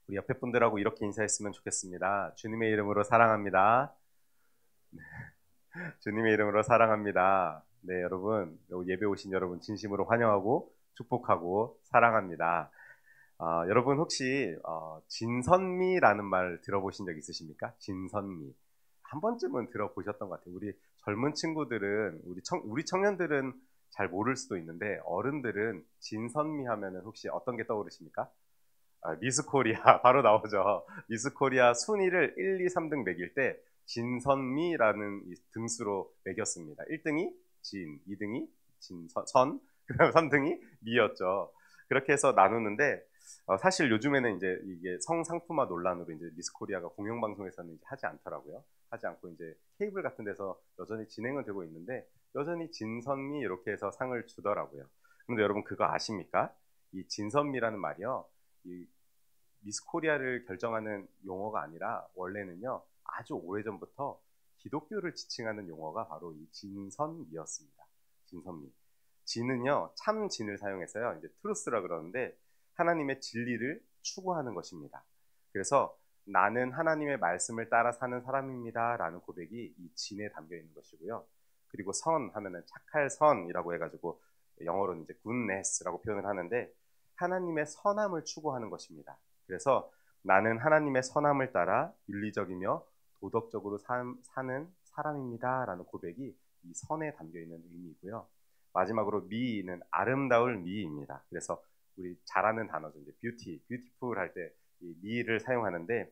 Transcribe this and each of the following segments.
우리 옆에 분들하고 이렇게 인사했으면 좋겠습니다. 주님의 이름으로 사랑합니다. 주님의 이름으로 사랑합니다. 네, 여러분, 예배 오신 여러분 진심으로 환영하고 축복하고 사랑합니다. 여러분 혹시 진선미라는 말 들어보신 적 있으십니까? 진선미. 한 번쯤은 들어보셨던 것 같아요. 우리 젊은 친구들은, 우리 청년들은 잘 모를 수도 있는데 어른들은 진선미 하면은 혹시 어떤 게 떠오르십니까? 미스 코리아 바로 나오죠. 미스 코리아 순위를 1, 2, 3등 매길 때 진선미라는 이 등수로 매겼습니다. 1등이 진, 2등이 진선, 그다음 3등이 미였죠. 그렇게 해서 나누는데 사실 요즘에는 이제 이게 성상품화 논란으로 이제 미스 코리아가 공영방송에서는 이제 하지 않더라고요. 하지 않고 이제 케이블 같은 데서 여전히 진행은 되고 있는데 여전히 진선미 이렇게 해서 상을 주더라고요. 그런데 여러분 그거 아십니까? 이 진선미라는 말이요. 이 미스 코리아를 결정하는 용어가 아니라 원래는요 아주 오래전부터 기독교를 지칭하는 용어가 바로 이 진선미였습니다. 진선미. 진은요 참 진을 사용해서요 이제 트루스라 그러는데 하나님의 진리를 추구하는 것입니다. 그래서 나는 하나님의 말씀을 따라 사는 사람입니다 라는 고백이 이 진에 담겨 있는 것이고요. 그리고 선 하면은 착할 선이라고 해가지고 영어로는 이제 goodness라고 표현을 하는데 하나님의 선함을 추구하는 것입니다. 그래서 나는 하나님의 선함을 따라 윤리적이며 도덕적으로 사는 사람입니다 라는 고백이 이 선에 담겨 있는 의미이고요. 마지막으로 미는 아름다울 미입니다. 그래서 우리 잘 아는 단어죠. 이제 뷰티, 뷰티풀 할 때 이 미를 사용하는데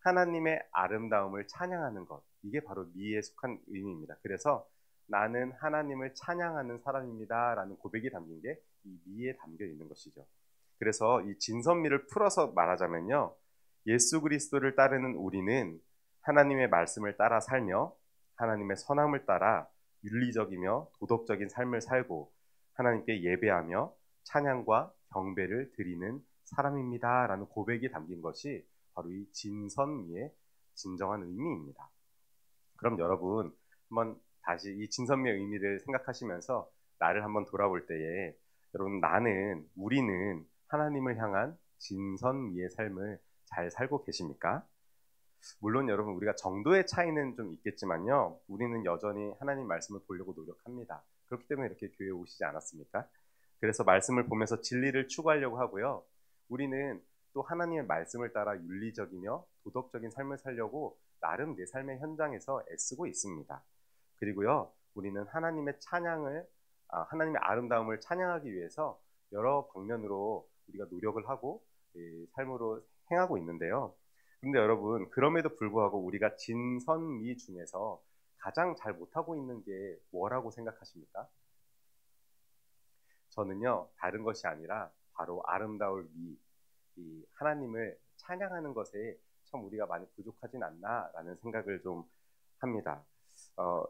하나님의 아름다움을 찬양하는 것, 이게 바로 미에 속한 의미입니다. 그래서 나는 하나님을 찬양하는 사람입니다 라는 고백이 담긴 게 이 미에 담겨 있는 것이죠. 그래서 이 진선미를 풀어서 말하자면요. 예수 그리스도를 따르는 우리는 하나님의 말씀을 따라 살며 하나님의 선함을 따라 윤리적이며 도덕적인 삶을 살고 하나님께 예배하며 찬양과 경배를 드리는 사람입니다 라는 고백이 담긴 것이 바로 이 진선미의 진정한 의미입니다. 그럼 여러분 한번 다시 이 진선미의 의미를 생각하시면서 나를 한번 돌아볼 때에 여러분 우리는 하나님을 향한 진선미의 삶을 잘 살고 계십니까? 물론 여러분 우리가 정도의 차이는 좀 있겠지만요. 우리는 여전히 하나님 말씀을 보려고 노력합니다. 그렇기 때문에 이렇게 교회에 오시지 않았습니까? 그래서 말씀을 보면서 진리를 추구하려고 하고요. 우리는 또 하나님의 말씀을 따라 윤리적이며 도덕적인 삶을 살려고 나름 내 삶의 현장에서 애쓰고 있습니다. 그리고요. 우리는 하나님의 아름다움을 찬양하기 위해서 여러 방면으로 우리가 노력을 하고 삶으로 행하고 있는데요. 근데 여러분 그럼에도 불구하고 우리가 진선미 중에서 가장 잘 못하고 있는 게 뭐라고 생각하십니까? 저는요 다른 것이 아니라 바로 아름다울 미, 이 하나님을 찬양하는 것에 참 우리가 많이 부족하진 않나라는 생각을 좀 합니다.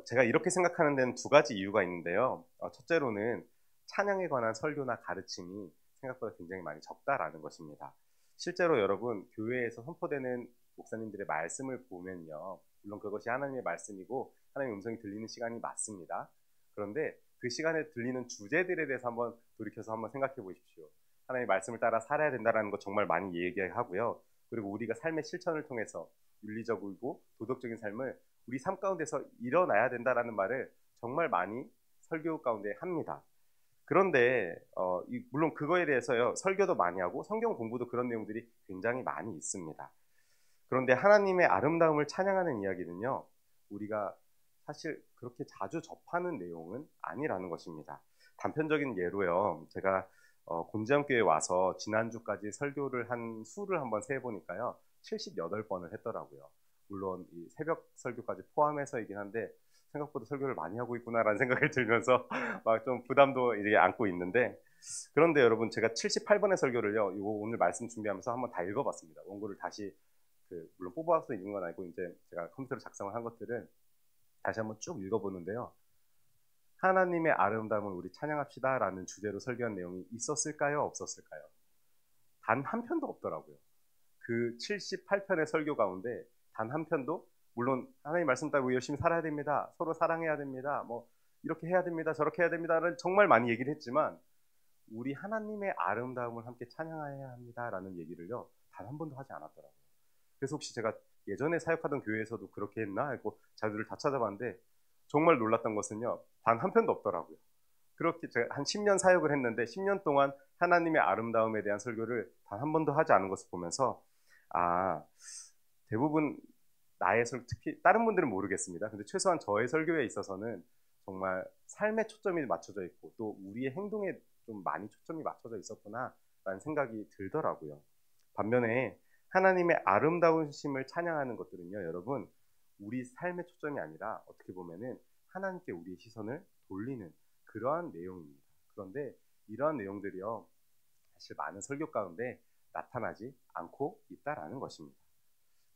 제가 이렇게 생각하는 데는 두 가지 이유가 있는데요. 첫째로는 찬양에 관한 설교나 가르침이 생각보다 굉장히 많이 적다라는 것입니다. 실제로 여러분 교회에서 선포되는 목사님들의 말씀을 보면요. 물론 그것이 하나님의 말씀이고 하나님의 음성이 들리는 시간이 맞습니다. 그런데 그 시간에 들리는 주제들에 대해서 한번 돌이켜서 한번 생각해 보십시오. 하나님의 말씀을 따라 살아야 된다는 거 정말 많이 얘기하고요. 그리고 우리가 삶의 실천을 통해서 윤리적이고 도덕적인 삶을 우리 삶 가운데서 일어나야 된다는 말을 정말 많이 설교 가운데 합니다. 그런데 물론 그거에 대해서요 설교도 많이 하고 성경 공부도 그런 내용들이 굉장히 많이 있습니다. 그런데 하나님의 아름다움을 찬양하는 이야기는요 우리가 사실 그렇게 자주 접하는 내용은 아니라는 것입니다. 단편적인 예로요 제가 곤지암교회에 와서 지난주까지 설교를 한 수를 한번 세보니까요 78번을 했더라고요. 물론 이 새벽 설교까지 포함해서이긴 한데 생각보다 설교를 많이 하고 있구나라는 생각을 들면서 막 좀 부담도 이렇게 안고 있는데 그런데 여러분 제가 78번의 설교를요 이거 오늘 말씀 준비하면서 한번 다 읽어봤습니다. 원고를 다시 물론 뽑아서 읽은 건 아니고 이제 제가 컴퓨터로 작성을 한 것들은 다시 한번 쭉 읽어보는데요. 하나님의 아름다움을 우리 찬양합시다 라는 주제로 설교한 내용이 있었을까요? 없었을까요? 단 한 편도 없더라고요. 그 78편의 설교 가운데 단 한 편도 물론 하나님 말씀 따라 열심히 살아야 됩니다. 서로 사랑해야 됩니다. 뭐 이렇게 해야 됩니다. 저렇게 해야 됩니다를 정말 많이 얘기를 했지만 우리 하나님의 아름다움을 함께 찬양해야 합니다라는 얘기를요 단 한 번도 하지 않았더라고요. 그래서 혹시 제가 예전에 사역하던 교회에서도 그렇게 했나 하고 자료를 다 찾아봤는데 정말 놀랐던 것은요 단 한 편도 없더라고요. 그렇게 제가 한 10년 사역을 했는데 10년 동안 하나님의 아름다움에 대한 설교를 단 한 번도 하지 않은 것을 보면서 아 대부분 나의 특히 다른 분들은 모르겠습니다. 근데 최소한 저의 설교에 있어서는 정말 삶에 초점이 맞춰져 있고 또 우리의 행동에 좀 많이 초점이 맞춰져 있었구나라는 생각이 들더라고요. 반면에 하나님의 아름다우심을 찬양하는 것들은요, 여러분 우리 삶의 초점이 아니라 어떻게 보면은 하나님께 우리의 시선을 돌리는 그러한 내용입니다. 그런데 이러한 내용들이요, 사실 많은 설교 가운데 나타나지 않고 있다라는 것입니다.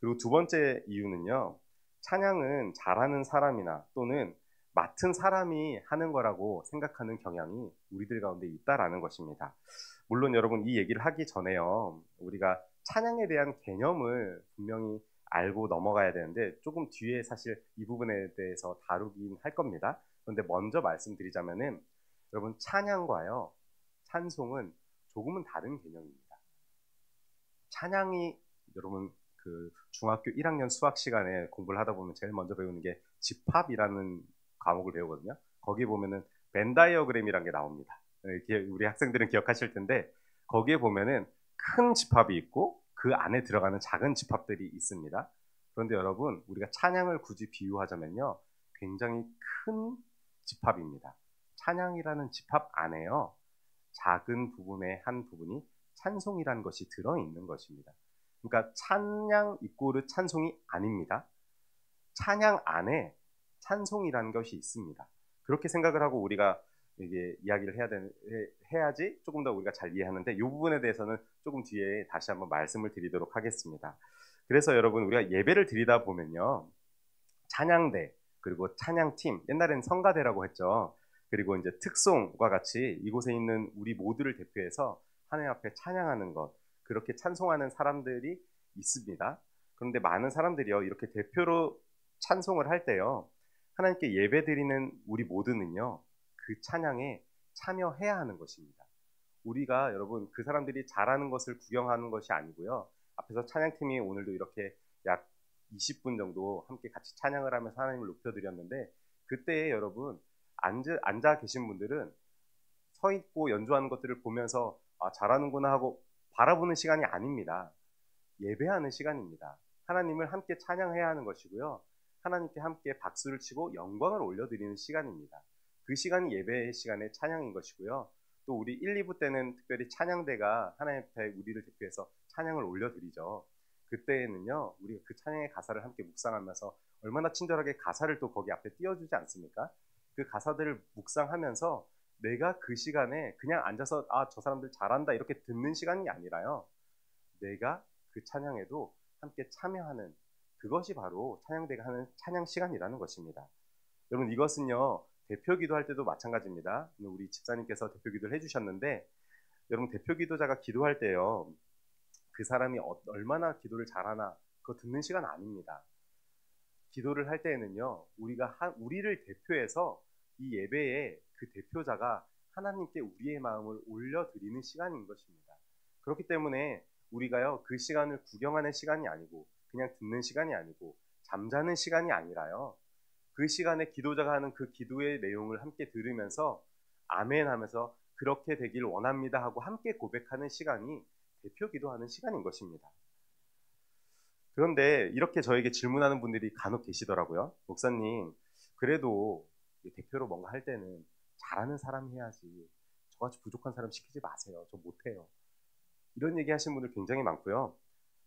그리고 두 번째 이유는요, 찬양은 잘하는 사람이나 또는 맡은 사람이 하는 거라고 생각하는 경향이 우리들 가운데 있다라는 것입니다. 물론 여러분 이 얘기를 하기 전에요, 우리가 찬양에 대한 개념을 분명히 알고 넘어가야 되는데 조금 뒤에 사실 이 부분에 대해서 다루긴 할 겁니다. 그런데 먼저 말씀드리자면은 여러분 찬양과요 찬송은 조금은 다른 개념입니다. 찬양이 여러분 그 중학교 1학년 수학 시간에 공부를 하다 보면 제일 먼저 배우는 게 집합이라는 과목을 배우거든요. 거기에 보면은 벤 다이어그램이라는 게 나옵니다. 우리 학생들은 기억하실 텐데 거기에 보면은 큰 집합이 있고 그 안에 들어가는 작은 집합들이 있습니다. 그런데 여러분 우리가 찬양을 굳이 비유하자면요 굉장히 큰 집합입니다. 찬양이라는 집합 안에요 작은 부분의 한 부분이 찬송이라는 것이 들어있는 것입니다. 그러니까 찬양 이꼬르 찬송이 아닙니다. 찬양 안에 찬송이라는 것이 있습니다. 그렇게 생각을 하고 우리가 이게 이야기를 해야지 조금 더 우리가 잘 이해하는데 이 부분에 대해서는 조금 뒤에 다시 한번 말씀을 드리도록 하겠습니다. 그래서 여러분 우리가 예배를 드리다 보면요 찬양대 그리고 찬양팀 옛날에는 성가대라고 했죠. 그리고 이제 특송과 같이 이곳에 있는 우리 모두를 대표해서 하나님 앞에 찬양하는 것 그렇게 찬송하는 사람들이 있습니다. 그런데 많은 사람들이요 이렇게 대표로 찬송을 할 때요 하나님께 예배드리는 우리 모두는요 그 찬양에 참여해야 하는 것입니다. 우리가 여러분 그 사람들이 잘하는 것을 구경하는 것이 아니고요 앞에서 찬양팀이 오늘도 이렇게 약 20분 정도 함께 같이 찬양을 하면서 하나님을 높여드렸는데 그때에 여러분 앉아 계신 분들은 서 있고 연주하는 것들을 보면서 아, 잘하는구나 하고 바라보는 시간이 아닙니다. 예배하는 시간입니다. 하나님을 함께 찬양해야 하는 것이고요. 하나님께 함께 박수를 치고 영광을 올려드리는 시간입니다. 그 시간이 예배의 시간의 찬양인 것이고요. 또 우리 1, 2부 때는 특별히 찬양대가 하나님 앞에 우리를 대표해서 찬양을 올려드리죠. 그때에는요 우리가 그 찬양의 가사를 함께 묵상하면서 얼마나 친절하게 가사를 또 거기 앞에 띄워주지 않습니까? 그 가사들을 묵상하면서 내가 그 시간에 그냥 앉아서 아, 저 사람들 잘한다 이렇게 듣는 시간이 아니라요 내가 그 찬양에도 함께 참여하는 그것이 바로 찬양대가 하는 찬양 시간이라는 것입니다. 여러분 이것은요 대표기도 할 때도 마찬가지입니다. 우리 집사님께서 대표기도를 해주셨는데 여러분 대표기도자가 기도할 때요 그 사람이 얼마나 기도를 잘하나 그거 듣는 시간 아닙니다. 기도를 할 때에는요 우리를 대표해서 이 예배에 그 대표자가 하나님께 우리의 마음을 올려드리는 시간인 것입니다. 그렇기 때문에 우리가요 그 시간을 구경하는 시간이 아니고 그냥 듣는 시간이 아니고 잠자는 시간이 아니라요 그 시간에 기도자가 하는 그 기도의 내용을 함께 들으면서 아멘 하면서 그렇게 되길 원합니다 하고 함께 고백하는 시간이 대표 기도하는 시간인 것입니다. 그런데 이렇게 저에게 질문하는 분들이 간혹 계시더라고요. 목사님 그래도 대표로 뭔가 할 때는 잘하는 사람이 해야지 저같이 부족한 사람 시키지 마세요. 저 못해요. 이런 얘기 하시는 분들 굉장히 많고요.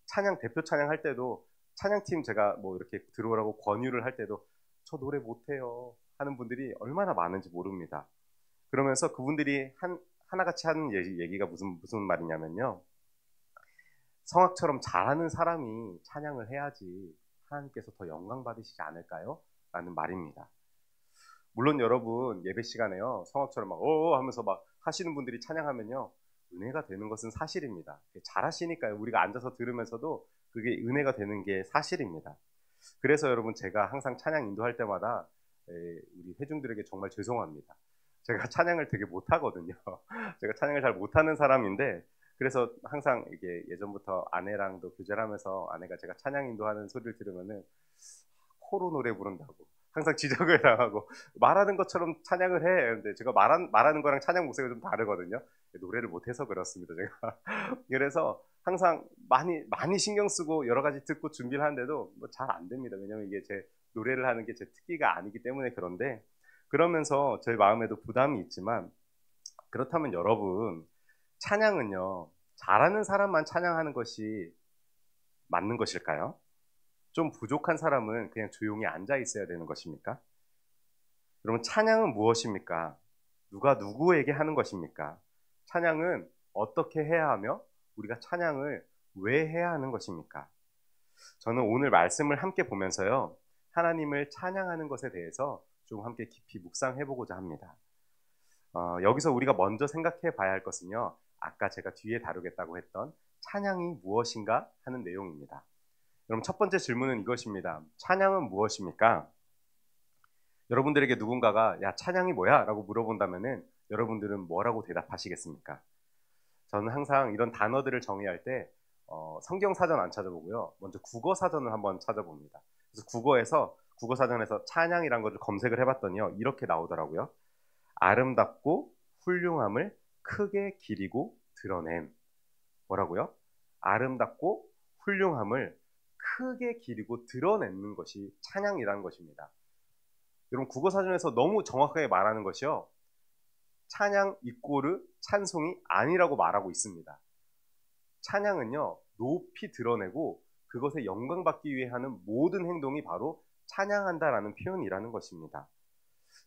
찬양 대표 찬양 할 때도 찬양팀 제가 뭐 이렇게 들어오라고 권유를 할 때도 저 노래 못해요 하는 분들이 얼마나 많은지 모릅니다. 그러면서 그분들이 하나같이 하는 얘기가 무슨 말이냐면요. 성악처럼 잘하는 사람이 찬양을 해야지 하나님께서 더 영광 받으시지 않을까요? 라는 말입니다. 물론 여러분 예배 시간에요 성악처럼 막 하면서 막 하시는 분들이 찬양하면요 은혜가 되는 것은 사실입니다. 잘하시니까요 우리가 앉아서 들으면서도 그게 은혜가 되는 게 사실입니다. 그래서 여러분 제가 항상 찬양 인도할 때마다 우리 회중들에게 정말 죄송합니다. 제가 찬양을 되게 못하거든요. 제가 찬양을 잘 못하는 사람인데, 그래서 항상 이게 예전부터 아내랑도 교제를 하면서 아내가 제가 찬양 인도하는 소리를 들으면은 코로 노래 부른다고 항상 지적을 당하고, 말하는 것처럼 찬양을 해. 근데 제가 말하는 거랑 찬양 목소리가 좀 다르거든요. 노래를 못해서 그렇습니다, 제가. 그래서 항상 많이 신경 쓰고 여러 가지 듣고 준비를 하는데도 뭐 잘 안 됩니다. 왜냐면 이게 제 노래를 하는 게 제 특기가 아니기 때문에. 그런데 그러면서 저희 마음에도 부담이 있지만, 그렇다면 여러분, 찬양은요, 잘하는 사람만 찬양하는 것이 맞는 것일까요? 좀 부족한 사람은 그냥 조용히 앉아 있어야 되는 것입니까? 여러분, 찬양은 무엇입니까? 누가 누구에게 하는 것입니까? 찬양은 어떻게 해야 하며 우리가 찬양을 왜 해야 하는 것입니까? 저는 오늘 말씀을 함께 보면서요, 하나님을 찬양하는 것에 대해서 좀 함께 깊이 묵상해 보고자 합니다. 여기서 우리가 먼저 생각해 봐야 할 것은요, 아까 제가 뒤에 다루겠다고 했던 찬양이 무엇인가 하는 내용입니다. 그럼 첫 번째 질문은 이것입니다. 찬양은 무엇입니까? 여러분들에게 누군가가 야, 찬양이 뭐야? 라고 물어본다면은 여러분들은 뭐라고 대답하시겠습니까? 저는 항상 이런 단어들을 정의할 때 성경 사전 안 찾아보고요, 먼저 국어 사전을 한번 찾아봅니다. 그래서 국어 사전에서 찬양이란 것을 검색을 해봤더니요, 이렇게 나오더라고요. 아름답고 훌륭함을 크게 기리고 드러냄. 뭐라고요? 아름답고 훌륭함을 크게 기리고 드러내는 것이 찬양이라는 것입니다. 여러분, 국어사전에서 너무 정확하게 말하는 것이요, 찬양 이꼬르 찬송이 아니라고 말하고 있습니다. 찬양은요, 높이 드러내고 그것에 영광받기 위해 하는 모든 행동이 바로 찬양한다라는 표현이라는 것입니다.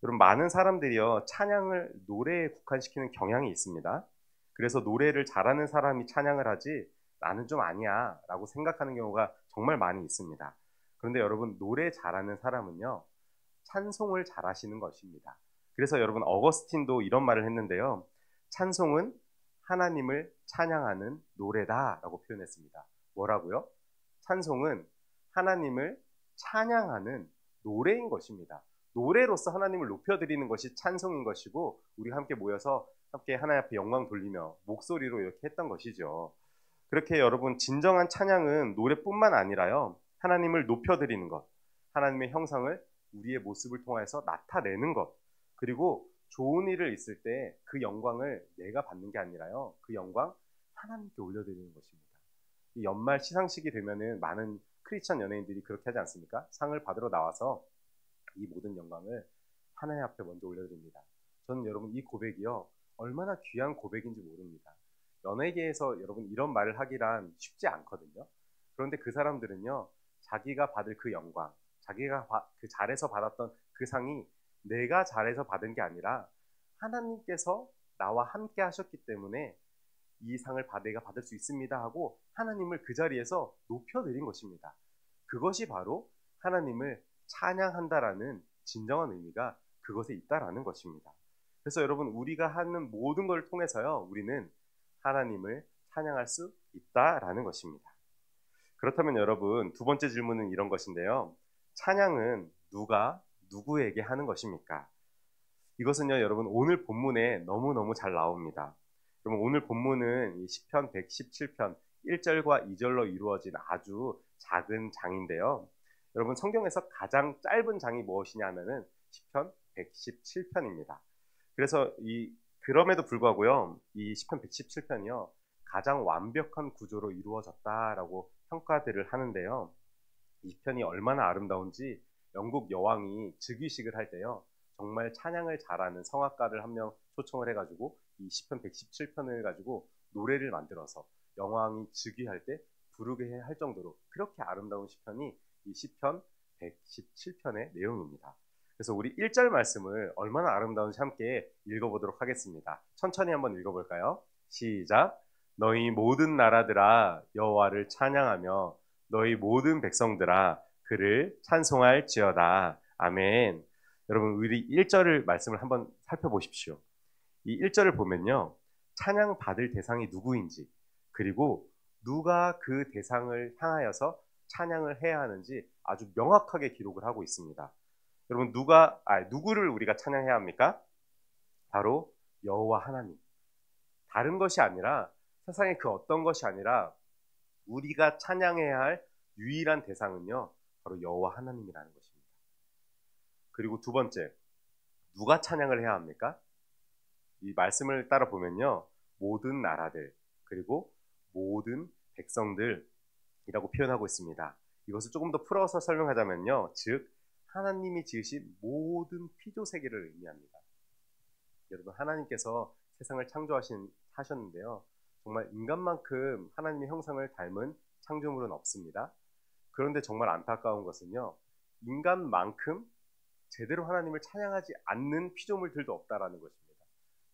여러분, 많은 사람들이요, 찬양을 노래에 국한시키는 경향이 있습니다. 그래서 노래를 잘하는 사람이 찬양을 하지 나는 좀 아니야 라고 생각하는 경우가 정말 많이 있습니다. 그런데 여러분, 노래 잘하는 사람은요, 찬송을 잘하시는 것입니다. 그래서 여러분, 어거스틴도 이런 말을 했는데요, 찬송은 하나님을 찬양하는 노래다 라고 표현했습니다. 뭐라고요? 찬송은 하나님을 찬양하는 노래인 것입니다. 노래로서 하나님을 높여드리는 것이 찬송인 것이고, 우리 함께 모여서 함께 하나님 앞에 영광 돌리며 목소리로 이렇게 했던 것이죠. 그렇게 여러분, 진정한 찬양은 노래뿐만 아니라요, 하나님을 높여드리는 것, 하나님의 형상을 우리의 모습을 통해서 나타내는 것, 그리고 좋은 일을 있을 때 그 영광을 내가 받는 게 아니라요, 그 영광 하나님께 올려드리는 것입니다. 이 연말 시상식이 되면은 많은 크리스천 연예인들이 그렇게 하지 않습니까? 상을 받으러 나와서 이 모든 영광을 하나님 앞에 먼저 올려드립니다. 저는 여러분, 이 고백이요, 얼마나 귀한 고백인지 모릅니다. 연예계에서 여러분, 이런 말을 하기란 쉽지 않거든요. 그런데 그 사람들은요, 자기가 받을 그 영광, 자기가 그 잘해서 받았던 그 상이 내가 잘해서 받은 게 아니라 하나님께서 나와 함께 하셨기 때문에 이 상을 내가 받을 수 있습니다 하고 하나님을 그 자리에서 높여드린 것입니다. 그것이 바로 하나님을 찬양한다라는 진정한 의미가 그것에 있다라는 것입니다. 그래서 여러분, 우리가 하는 모든 걸 통해서요, 우리는 하나님을 찬양할 수 있다라는 것입니다. 그렇다면 여러분, 두 번째 질문은 이런 것인데요, 찬양은 누가 누구에게 하는 것입니까? 이것은요, 여러분, 오늘 본문에 너무너무 잘 나옵니다. 여러분, 오늘 본문은 이 시편 117편 1절과 2절로 이루어진 아주 작은 장인데요, 여러분, 성경에서 가장 짧은 장이 무엇이냐 하면은 시편 117편입니다. 그래서 그럼에도 불구하고요, 이 시편 117편이요, 가장 완벽한 구조로 이루어졌다라고 평가들을 하는데요, 이 편이 얼마나 아름다운지 영국 여왕이 즉위식을 할 때요, 정말 찬양을 잘하는 성악가를 한 명 초청을 해가지고 이 시편 117편을 가지고 노래를 만들어서 여왕이 즉위할 때 부르게 할 정도로 그렇게 아름다운 시편이 이 시편 117편의 내용입니다. 그래서 우리 1절 말씀을 얼마나 아름다운지 함께 읽어보도록 하겠습니다. 천천히 한번 읽어볼까요? 시작. 너희 모든 나라들아 여호와를 찬양하며 너희 모든 백성들아 그를 찬송할지어다. 아멘. 여러분, 우리 1절을 말씀을 한번 살펴보십시오. 이 1절을 보면요, 찬양 받을 대상이 누구인지, 그리고 누가 그 대상을 향하여서 찬양을 해야 하는지 아주 명확하게 기록을 하고 있습니다. 여러분, 누구를 우리가 찬양해야 합니까? 바로 여호와 하나님. 다른 것이 아니라, 세상의 그 어떤 것이 아니라 우리가 찬양해야 할 유일한 대상은요, 바로 여호와 하나님이라는 것입니다. 그리고 두 번째, 누가 찬양을 해야 합니까? 이 말씀을 따라 보면요, 모든 나라들, 그리고 모든 백성들이라고 표현하고 있습니다. 이것을 조금 더 풀어서 설명하자면요, 즉 하나님이 지으신 모든 피조 세계를 의미합니다. 여러분, 하나님께서 세상을 하셨는데요, 정말 인간만큼 하나님의 형상을 닮은 창조물은 없습니다. 그런데 정말 안타까운 것은요, 인간만큼 제대로 하나님을 찬양하지 않는 피조물들도 없다라는 것입니다.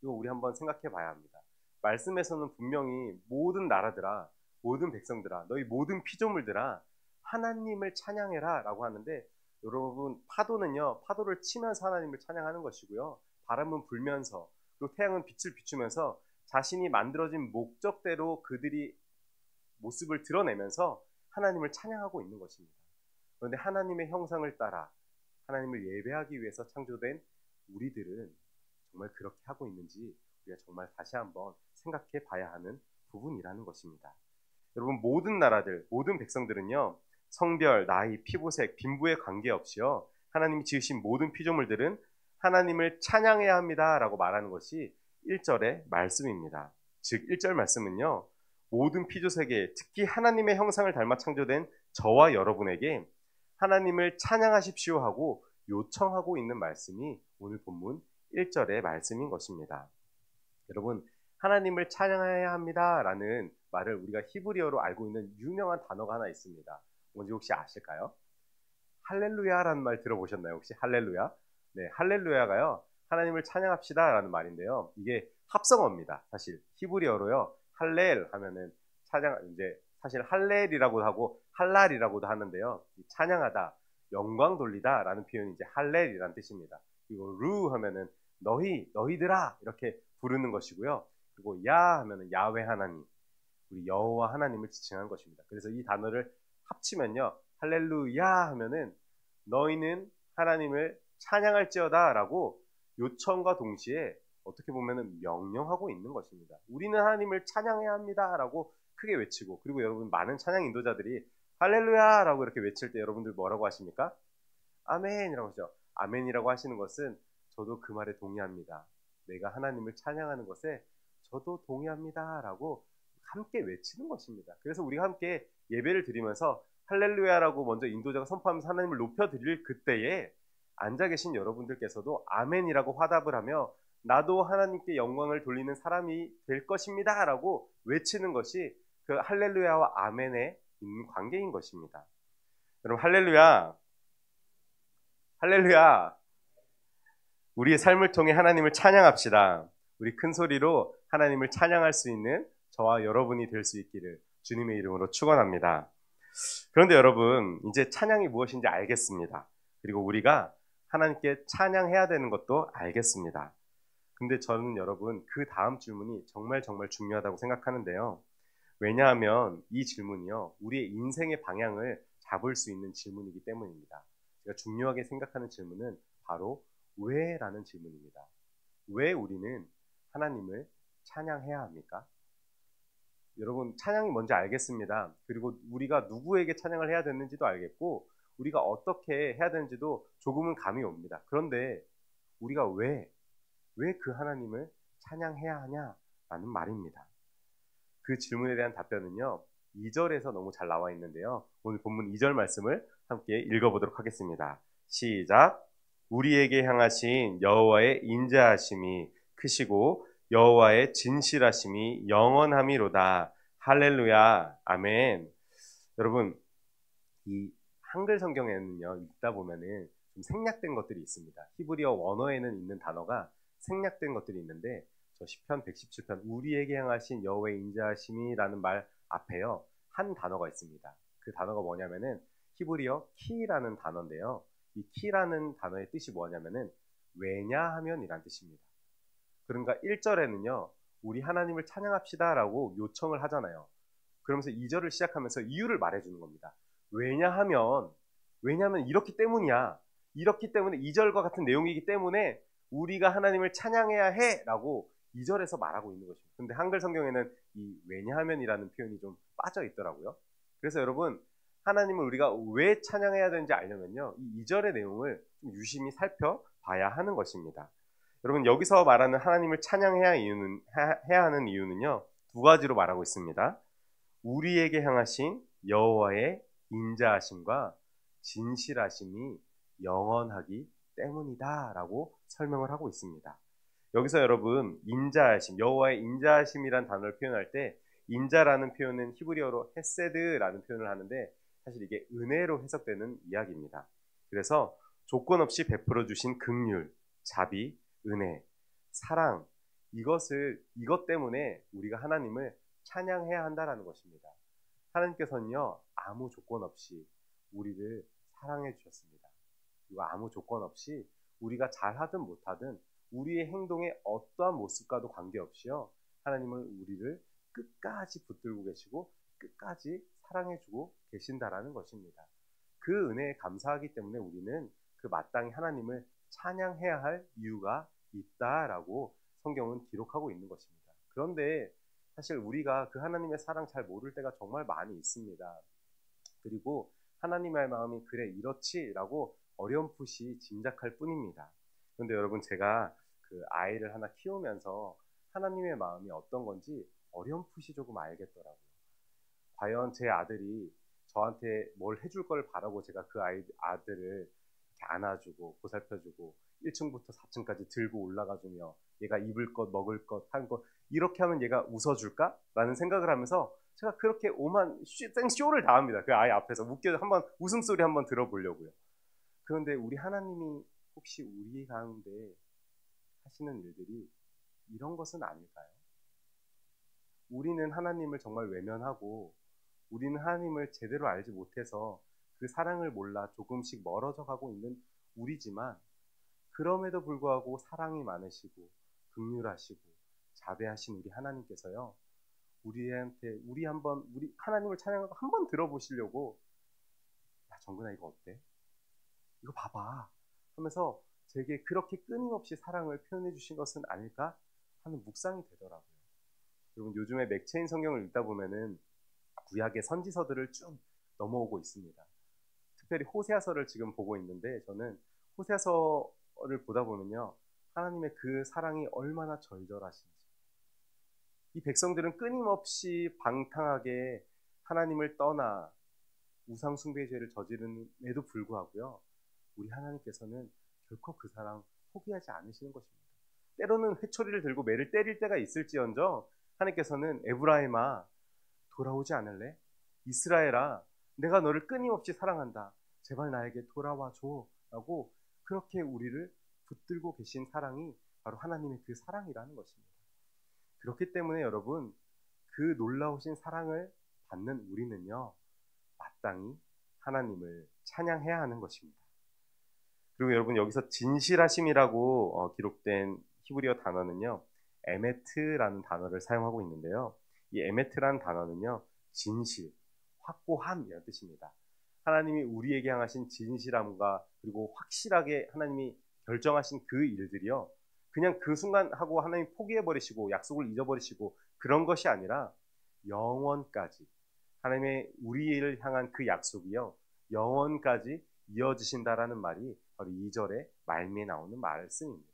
이거 우리 한번 생각해 봐야 합니다. 말씀에서는 분명히 모든 나라들아, 모든 백성들아, 너희 모든 피조물들아, 하나님을 찬양해라 라고 하는데, 여러분, 파도는요, 파도를 치면서 하나님을 찬양하는 것이고요, 바람은 불면서, 그리고 태양은 빛을 비추면서 자신이 만들어진 목적대로 그들이 모습을 드러내면서 하나님을 찬양하고 있는 것입니다. 그런데 하나님의 형상을 따라 하나님을 예배하기 위해서 창조된 우리들은 정말 그렇게 하고 있는지 우리가 정말 다시 한번 생각해 봐야 하는 부분이라는 것입니다. 여러분, 모든 나라들, 모든 백성들은요, 성별, 나이, 피부색, 빈부에 관계없이요, 하나님이 지으신 모든 피조물들은 하나님을 찬양해야 합니다 라고 말하는 것이 1절의 말씀입니다. 즉 1절 말씀은요, 모든 피조세계, 특히 하나님의 형상을 닮아 창조된 저와 여러분에게 하나님을 찬양하십시오 하고 요청하고 있는 말씀이 오늘 본문 1절의 말씀인 것입니다. 여러분, 하나님을 찬양해야 합니다 라는 말을 우리가 히브리어로 알고 있는 유명한 단어가 하나 있습니다. 뭔지 혹시 아실까요? 할렐루야라는 말 들어보셨나요? 혹시 할렐루야? 네, 할렐루야가요, 하나님을 찬양합시다 라는 말인데요, 이게 합성어입니다. 사실 히브리어로요, 할렐 하면은 찬양, 이제 사실 할렐이라고도 하고 할랄이라고도 하는데요, 찬양하다, 영광 돌리다 라는 표현이 이제 할렐이라는 뜻입니다. 그리고 루 하면은 너희들아 이렇게 부르는 것이고요, 그리고 야 하면은 야훼 하나님, 우리 여호와 하나님을 지칭하는 것입니다. 그래서 이 단어를 합치면요, 할렐루야 하면은 너희는 하나님을 찬양할지어다 라고 요청과 동시에 어떻게 보면 명령하고 있는 것입니다. 우리는 하나님을 찬양해야 합니다 라고 크게 외치고, 그리고 여러분, 많은 찬양 인도자들이 할렐루야 라고 이렇게 외칠 때 여러분들 뭐라고 하십니까? 아멘이라고 하죠. 아멘이라고 하시는 것은 저도 그 말에 동의합니다, 내가 하나님을 찬양하는 것에 저도 동의합니다 라고 함께 외치는 것입니다. 그래서 우리가 함께 예배를 드리면서 할렐루야라고 먼저 인도자가 선포하면서 하나님을 높여드릴 그때에 앉아 계신 여러분들께서도 아멘이라고 화답을 하며 나도 하나님께 영광을 돌리는 사람이 될 것입니다 라고 외치는 것이 그 할렐루야와 아멘에 있는 관계인 것입니다. 여러분, 할렐루야, 할렐루야, 우리의 삶을 통해 하나님을 찬양합시다. 우리 큰 소리로 하나님을 찬양할 수 있는 저와 여러분이 될 수 있기를 주님의 이름으로 축원합니다. 그런데 여러분, 이제 찬양이 무엇인지 알겠습니다. 그리고 우리가 하나님께 찬양해야 되는 것도 알겠습니다. 근데 저는 여러분, 그 다음 질문이 정말 중요하다고 생각하는데요, 왜냐하면 이 질문이요, 우리의 인생의 방향을 잡을 수 있는 질문이기 때문입니다. 제가 중요하게 생각하는 질문은 바로 왜? 라는 질문입니다. 왜 우리는 하나님을 찬양해야 합니까? 여러분, 찬양이 뭔지 알겠습니다. 그리고 우리가 누구에게 찬양을 해야 되는지도 알겠고, 우리가 어떻게 해야 되는지도 조금은 감이 옵니다. 그런데 우리가 왜 그 하나님을 찬양해야 하냐라는 말입니다. 그 질문에 대한 답변은요, 2절에서 너무 잘 나와 있는데요, 오늘 본문 2절 말씀을 함께 읽어보도록 하겠습니다. 시작. 우리에게 향하신 여호와의 인자하심이 크시고 여호와의 진실하심이 영원함이로다. 할렐루야, 아멘. 여러분, 이 한글 성경에는요, 읽다 보면은 좀 생략된 것들이 있습니다. 히브리어 원어에는 있는 단어가 생략된 것들이 있는데, 저 시편 117편 우리에게 향하신 여호와의 인자하심이라는 말 앞에요, 한 단어가 있습니다. 그 단어가 뭐냐면은 히브리어 키라는 단어인데요, 이 키라는 단어의 뜻이 뭐냐면은 왜냐하면이란 뜻입니다. 그러니까 1절에는요, 우리 하나님을 찬양합시다 라고 요청을 하잖아요. 그러면서 2절을 시작하면서 이유를 말해주는 겁니다. 왜냐하면 이렇기 때문이야. 이렇기 때문에 2절과 같은 내용이기 때문에 우리가 하나님을 찬양해야 해라고 2절에서 말하고 있는 것입니다. 근데 한글 성경에는 이 왜냐하면이라는 표현이 좀 빠져 있더라고요. 그래서 여러분, 하나님을 우리가 왜 찬양해야 되는지 알려면요, 이 2절의 내용을 좀 유심히 살펴봐야 하는 것입니다. 여러분, 여기서 말하는 하나님을 찬양해야 해야 하는 이유는요, 두 가지로 말하고 있습니다. 우리에게 향하신 여호와의 인자하심과 진실하심이 영원하기 때문이다 라고 설명을 하고 있습니다. 여기서 여러분, 인자하심, 여호와의 인자하심이란 단어를 표현할 때 인자라는 표현은 히브리어로 헤세드라는 표현을 하는데 사실 이게 은혜로 해석되는 이야기입니다. 그래서 조건 없이 베풀어 주신 긍휼, 자비, 은혜, 사랑, 이것 때문에 우리가 하나님을 찬양해야 한다라는 것입니다. 하나님께서는요, 아무 조건 없이 우리를 사랑해 주셨습니다. 그리고 아무 조건 없이 우리가 잘하든 못하든 우리의 행동의 어떠한 모습과도 관계없이요, 하나님은 우리를 끝까지 붙들고 계시고 끝까지 사랑해주고 계신다라는 것입니다. 그 은혜에 감사하기 때문에 우리는 그 마땅히 하나님을 찬양해야 할 이유가 있다라고 성경은 기록하고 있는 것입니다. 그런데 사실 우리가 그 하나님의 사랑 잘 모를 때가 정말 많이 있습니다. 그리고 하나님의 마음이 그래 이렇지라고 어렴풋이 짐작할 뿐입니다. 그런데 여러분, 제가 그 아이를 하나 키우면서 하나님의 마음이 어떤 건지 어렴풋이 조금 알겠더라고요. 과연 제 아들이 저한테 뭘 해줄 걸 바라고 제가 그 아들을 이렇게 안아주고 보살펴주고 1층부터 4층까지 들고 올라가주며 얘가 입을 것 먹을 것 한 것 이렇게 하면 얘가 웃어줄까? 라는 생각을 하면서 제가 그렇게 오만 생쇼를 다 합니다. 그 아이 앞에서 웃겨 한번 웃음소리 한번 들어보려고요. 그런데 우리 하나님이 혹시 우리 가운데 하시는 일들이 이런 것은 아닐까요? 우리는 하나님을 정말 외면하고 우리는 하나님을 제대로 알지 못해서 그 사랑을 몰라 조금씩 멀어져 가고 있는 우리지만, 그럼에도 불구하고 사랑이 많으시고 긍휼하시고 자비하신 우리 하나님께서요, 우리 하나님을 찬양하고 한번 들어보시려고, 야 정근아 이거 어때? 이거 봐봐 하면서 제게 그렇게 끊임없이 사랑을 표현해 주신 것은 아닐까 하는 묵상이 되더라고요. 여러분, 요즘에 맥체인 성경을 읽다 보면은 구약의 선지서들을 쭉 넘어오고 있습니다. 특별히 호세아서를 지금 보고 있는데, 저는 호세아서를 보다 보면요, 하나님의 그 사랑이 얼마나 절절하신지, 이 백성들은 끊임없이 방탕하게 하나님을 떠나 우상 숭배의 죄를 저지르는에도 불구하고요, 우리 하나님께서는 결코 그 사랑 포기하지 않으시는 것입니다. 때로는 회초리를 들고 매를 때릴 때가 있을지언정 하나님께서는 에브라임아 돌아오지 않을래? 이스라엘아 내가 너를 끊임없이 사랑한다. 제발 나에게 돌아와 줘 라고 그렇게 우리를 붙들고 계신 사랑이 바로 하나님의 그 사랑이라는 것입니다. 그렇기 때문에 여러분, 그 놀라우신 사랑을 받는 우리는요, 마땅히 하나님을 찬양해야 하는 것입니다. 그리고 여러분, 여기서 진실하심이라고 기록된 히브리어 단어는요, 에메트라는 단어를 사용하고 있는데요, 이 에메트라는 단어는요, 진실, 확고함이라는 뜻입니다. 하나님이 우리에게 향하신 진실함과 그리고 확실하게 하나님이 결정하신 그 일들이요, 그냥 그 순간 하고 하나님 포기해버리시고 약속을 잊어버리시고 그런 것이 아니라 영원까지, 하나님의 우리를 향한 그 약속이요, 영원까지 이어지신다라는 말이 바로 2절의 말미에 나오는 말씀입니다.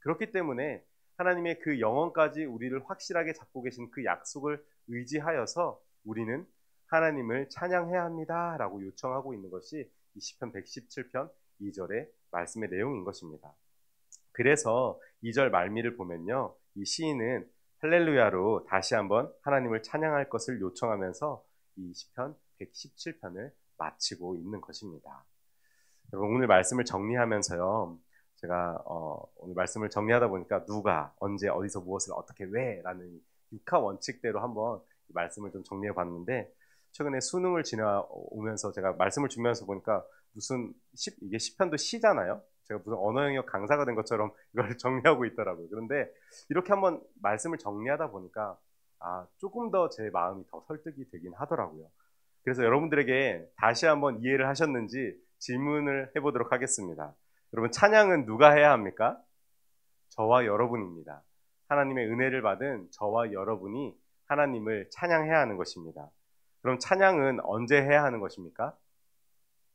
그렇기 때문에 하나님의 그 영원까지 우리를 확실하게 잡고 계신 그 약속을 의지하여서 우리는 하나님을 찬양해야 합니다 라고 요청하고 있는 것이 이 시편 117편 2절의 말씀의 내용인 것입니다. 그래서 2절 말미를 보면요, 이 시인은 할렐루야로 다시 한번 하나님을 찬양할 것을 요청하면서 이 시편 117편을 마치고 있는 것입니다. 여러분, 오늘 말씀을 정리하면서요, 제가 오늘 말씀을 정리하다 보니까 누가, 언제, 어디서, 무엇을, 어떻게, 왜 라는 육하 원칙대로 한번 말씀을 좀 정리해 봤는데, 최근에 수능을 지나오면서 제가 말씀을 준비하면서 보니까 이게 시편도 시잖아요. 제가 무슨 언어 영역 강사가 된 것처럼 이걸 정리하고 있더라고요. 그런데 이렇게 한번 말씀을 정리하다 보니까 조금 더 제 마음이 더 설득이 되긴 하더라고요. 그래서 여러분들에게 다시 한번 이해를 하셨는지 질문을 해보도록 하겠습니다. 여러분, 찬양은 누가 해야 합니까? 저와 여러분입니다. 하나님의 은혜를 받은 저와 여러분이 하나님을 찬양해야 하는 것입니다. 그럼 찬양은 언제 해야 하는 것입니까?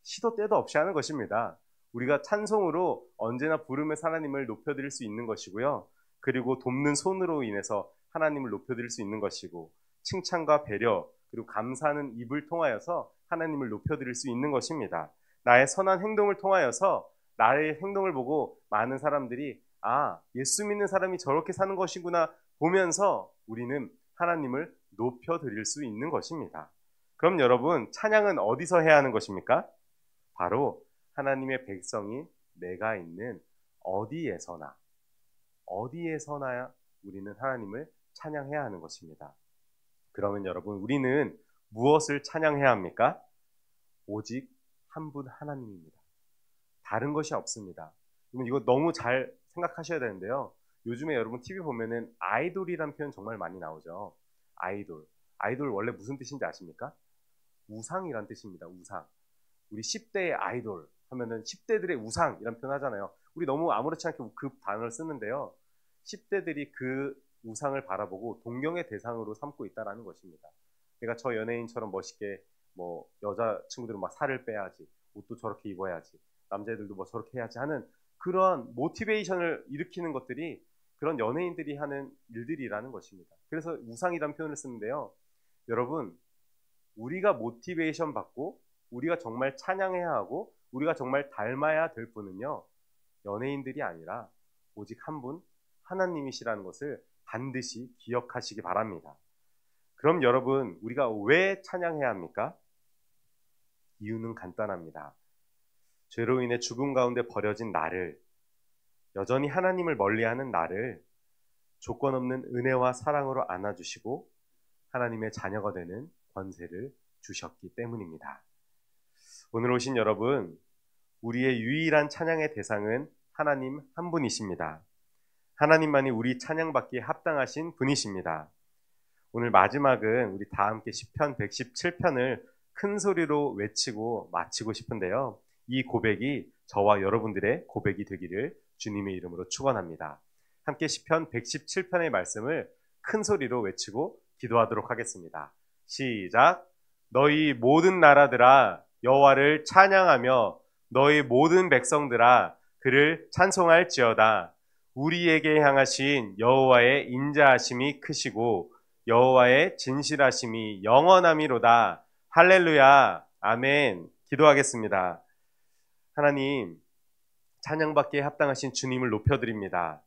시도 때도 없이 하는 것입니다. 우리가 찬송으로 언제나 부르면서 하나님을 높여드릴 수 있는 것이고요. 그리고 돕는 손으로 인해서 하나님을 높여드릴 수 있는 것이고, 칭찬과 배려 그리고 감사하는 입을 통하여서 하나님을 높여드릴 수 있는 것입니다. 나의 선한 행동을 통하여서 나의 행동을 보고 많은 사람들이 예수 믿는 사람이 저렇게 사는 것이구나 보면서 우리는 하나님을 높여드릴 수 있는 것입니다. 그럼 여러분, 찬양은 어디서 해야 하는 것입니까? 바로 하나님의 백성이 내가 있는 어디에서나 우리는 하나님을 찬양해야 하는 것입니다. 그러면 여러분, 우리는 무엇을 찬양해야 합니까? 오직 한 분 하나님입니다. 다른 것이 없습니다. 여러분, 이거 너무 잘 생각하셔야 되는데요. 요즘에 여러분 TV 보면은 아이돌이라는 표현 정말 많이 나오죠. 아이돌 원래 무슨 뜻인지 아십니까? 우상이란 뜻입니다. 우상. 우리 10대의 아이돌 하면은 10대들의 우상이란 표현 하잖아요. 우리 너무 아무렇지 않게 그 단어를 쓰는데요. 10대들이 그 우상을 바라보고 동경의 대상으로 삼고 있다는 것입니다. 내가 저 연예인처럼 멋있게 여자친구들은 막 살을 빼야지, 옷도 저렇게 입어야지, 남자애들도 뭐 저렇게 해야지 하는 그런 모티베이션을 일으키는 것들이 그런 연예인들이 하는 일들이라는 것입니다. 그래서 우상이라는 표현을 쓰는데요. 여러분, 우리가 모티베이션 받고 우리가 정말 찬양해야 하고 우리가 정말 닮아야 될 분은요, 연예인들이 아니라 오직 한 분 하나님이시라는 것을 반드시 기억하시기 바랍니다. 그럼 여러분, 우리가 왜 찬양해야 합니까? 이유는 간단합니다. 죄로 인해 죽음 가운데 버려진 나를, 여전히 하나님을 멀리하는 나를 조건 없는 은혜와 사랑으로 안아주시고 하나님의 자녀가 되는 권세를 주셨기 때문입니다. 오늘 오신 여러분, 우리의 유일한 찬양의 대상은 하나님 한 분이십니다. 하나님만이 우리 찬양받기에 합당하신 분이십니다. 오늘 마지막은 우리 다 함께 시편 117편을 큰 소리로 외치고 마치고 싶은데요. 이 고백이 저와 여러분들의 고백이 되기를 주님의 이름으로 축원합니다. 함께 시편 117편의 말씀을 큰 소리로 외치고 기도하도록 하겠습니다. 시작. 너희 모든 나라들아 여호와를 찬양하며 너희 모든 백성들아 그를 찬송할지어다. 우리에게 향하신 여호와의 인자하심이 크시고 여호와의 진실하심이 영원함이로다. 할렐루야. 아멘. 기도하겠습니다. 하나님, 찬양받기에 합당하신 주님을 높여드립니다.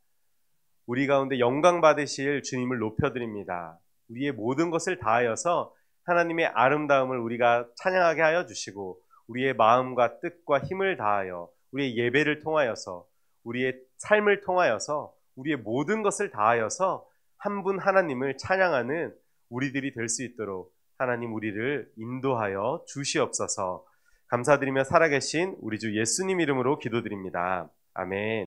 우리 가운데 영광 받으실 주님을 높여드립니다. 우리의 모든 것을 다하여서 하나님의 아름다움을 우리가 찬양하게 하여 주시고 우리의 마음과 뜻과 힘을 다하여 우리의 예배를 통하여서 우리의 삶을 통하여서 우리의 모든 것을 다하여서 한 분 하나님을 찬양하는 우리들이 될 수 있도록 하나님 우리를 인도하여 주시옵소서. 감사드리며 살아계신 우리 주 예수님 이름으로 기도드립니다. 아멘.